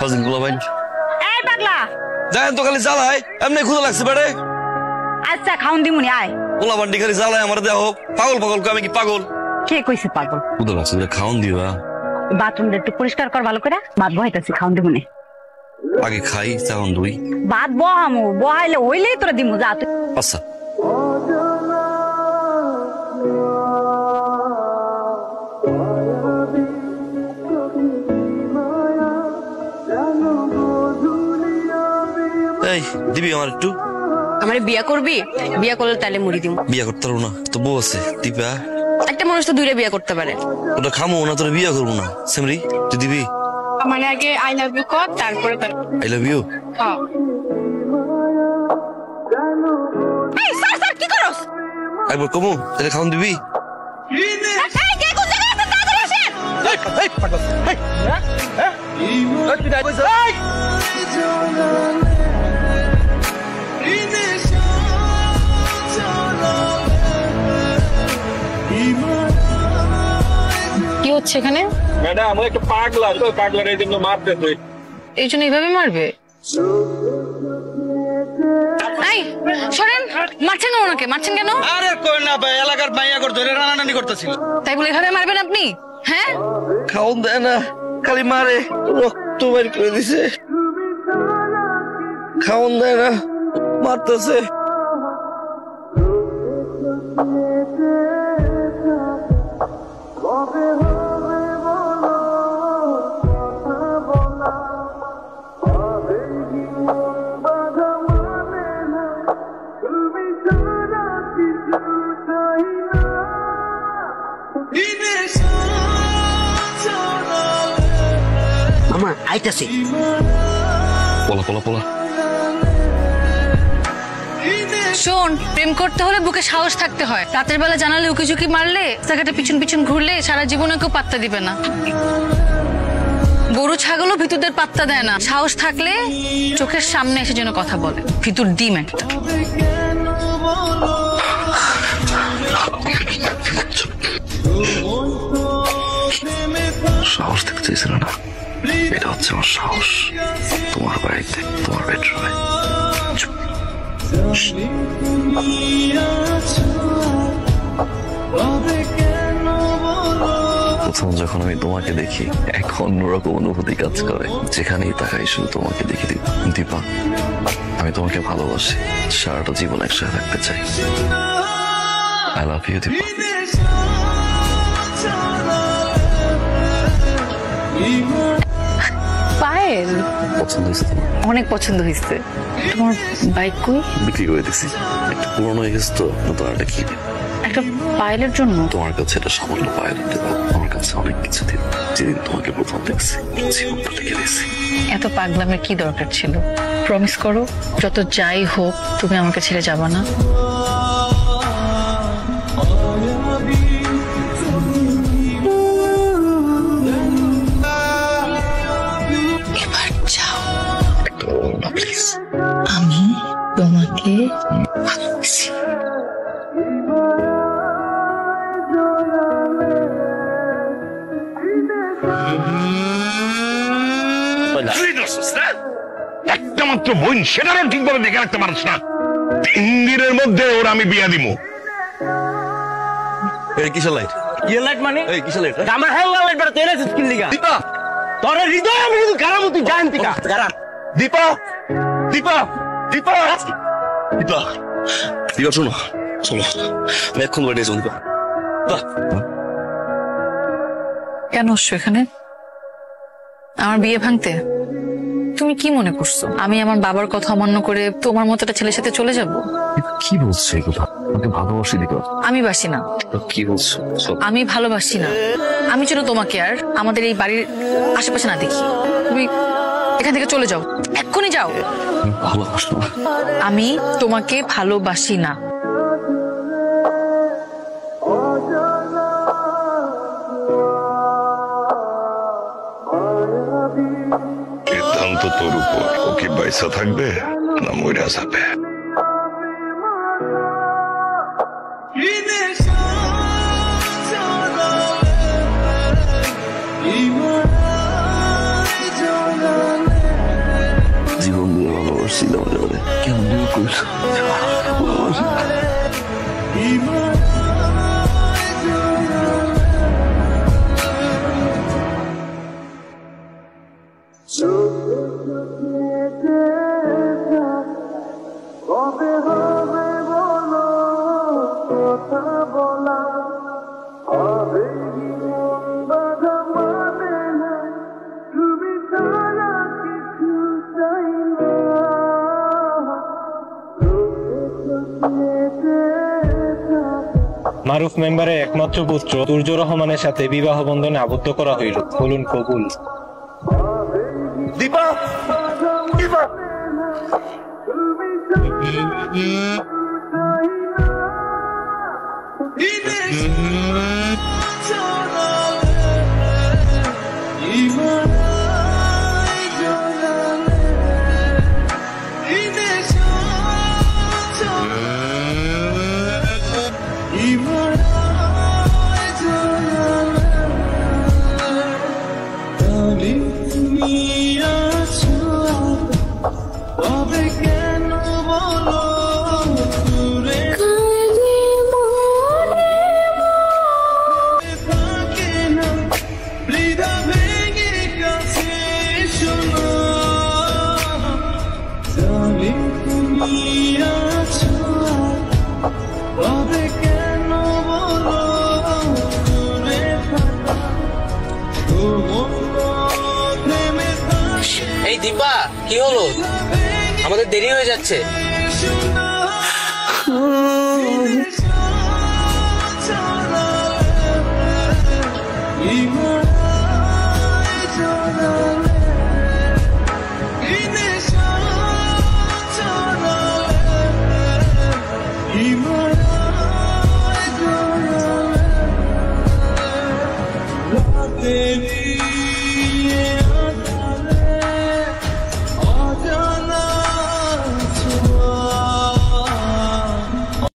ফাজিল গুলা ভাই এই পাগলা দেখেন তো খালি জ্বালায় এমনি ক্ষুধা লাগছে বেড়ে আচ্ছা খাউন দিমুনি আয় গোলা বান্ডি খালি জ্বালায় আমার দেহ পাগল পাগল আমি কি পাগল কে কইছে পাগল ক্ষুধা লাগছে খাওন দিবা বাথরুমটা একটু পরিষ্কার কর ভালো করে ভাত বহাইতাছি খাউন দিমুনি আগে খাই চাউন দুই ভাত বহামু বহাইলে হইলেই তোরা দিমু যা তুই আচ্ছা এই দিবি আমার একটু আমার বিয়া করবি বিয়া করলে তাহলে মুড়ি দিব বিয়া করতে পারবো না তো বউ আছে দিবা একটা মানুষ তো দুইটা বিয়া করতে পারে ওটা খামো না তোর বিয়া করবো না সেমরি তুই দিবি মানে আগে আই লাভ ইউ কর তারপরে আই লাভ ইউ হ্যাঁ এই স্যার স্যার কি করছ একবার কমু তাহলে খাওন দিবি এই কে কোন জায়গায় আছে তাড়াতাড়ি আসেন এই পাগল এই হ্যাঁ এই তুই দাই বসে এই কি হচ্ছে এখানে ম্যাডাম আমি একটা পাগলা তো পাগলার এই জন্য মারতে তুই এই জন্য এইভাবে মারবে এই শোনেন মারছেন কেন ওনাকে মারছেন কেন আরে কই না ভাই এলাকার মাইয়া করে ধরে রানারানি করতেছিল তাই বলে এভাবে মারবেন আপনি হ্যাঁ খাওন দেয় না খালি মারে রক্ত বের করে দিছে খাওন দেয় না মারতেছে মামা আইতাছে পোলা পোলা পোলা শোন প্রেম করতে হলে বুকে সাহস থাকতে হয় রাতের বেলা জানালে উকি ঝুঁকি মারলে জায়গাটা পিছন পিছন ঘুরলে সারা জীবনে কেউ পাত্তা দিবে না গরু ছাগলও ভিতুরদের পাত্তা দেয় না সাহস থাকলে চোখের সামনে এসে যেন কথা বলে ভিতুর ডিম একটা সাহস থেকে চাইছিল না এটা হচ্ছে আমার সাহস তোমার বাড়িতে তোমার বেডরুমে প্রথম যখন আমি তোমাকে দেখি এক অন্যরকম অনুভূতি কাজ করে যেখানেই তাকাই শুধু তোমাকে দেখি দীপা আমি তোমাকে ভালোবাসি সারাটা জীবন একসাথে থাকতে চাই আই লাভ ইউ দীপা পায়েল পছন্দ হয়েছে তোমার অনেক পছন্দ হয়েছে তোমার বাইক কই বিক্রি করে দিছি একটু পুরনো হয়ে গেছে তো নতুন একটা কি একটা পায়েলের জন্য তোমার কাছে এটা সামান্য পায়ের আমার কাছে অনেক কিছু দিন যেদিন তোমাকে প্রথম দেখছি জীবনটা লিখে দিয়েছি এত পাগলামের কি দরকার ছিল প্রমিস করো যত যাই হোক তুমি আমাকে ছেড়ে যাবা না এবার যাও প্লিজ আমি তোমাকে ভালোবাসি একটা মাত্র বোন সেটারও ঠিকভাবে দেখে রাখতে পারছ না 3 দিনের মধ্যে ওর আমি বিয়া দিব কিসের লাইট ইয়ে লাইট মানে এই কিসের লাইট আমার হেলা লাইট বেটা তেরে স্কিল লিগা দীপা তোর হৃদয় আমি শুধু গারাম তুই জানতি কা গারাম দীপা দীপা দীপা দীপা দীপা শোনো শোনো আমি এখন বাড়ি যাবো দীপা কেন আসছো এখানে আমার বিয়ে ভাঙতে তুমি কি মনে করছো আমি আমার বাবার কথা অমান্য করে তোমার মতো একটা ছেলের সাথে চলে যাব কি বলছো এগুলো আমাকে ভালোবাসি দীপা আমি বাসি না কি বলছো আমি ভালোবাসি না আমি যেন তোমাকে আর আমাদের এই বাড়ির আশেপাশে না দেখি তুমি এখান থেকে চলে যাও এক্ষুনি যাও ভালোবাসো না আমি তোমাকে ভালোবাসি না সিদ্ধান্ত তোর উপর ও কি বাইসা থাকবে না মইরা যাবে ছিল আমাকে কেমন করছো মারুফ মেম্বারের একমাত্র পুত্র তুর্য রহমানের সাথে বিবাহ বন্ধনে আবদ্ধ করা হইল। বলুন কবুল। দীপা দীপা এই দীপা, কি হলো? আমাদের দেরি হয়ে যাচ্ছে।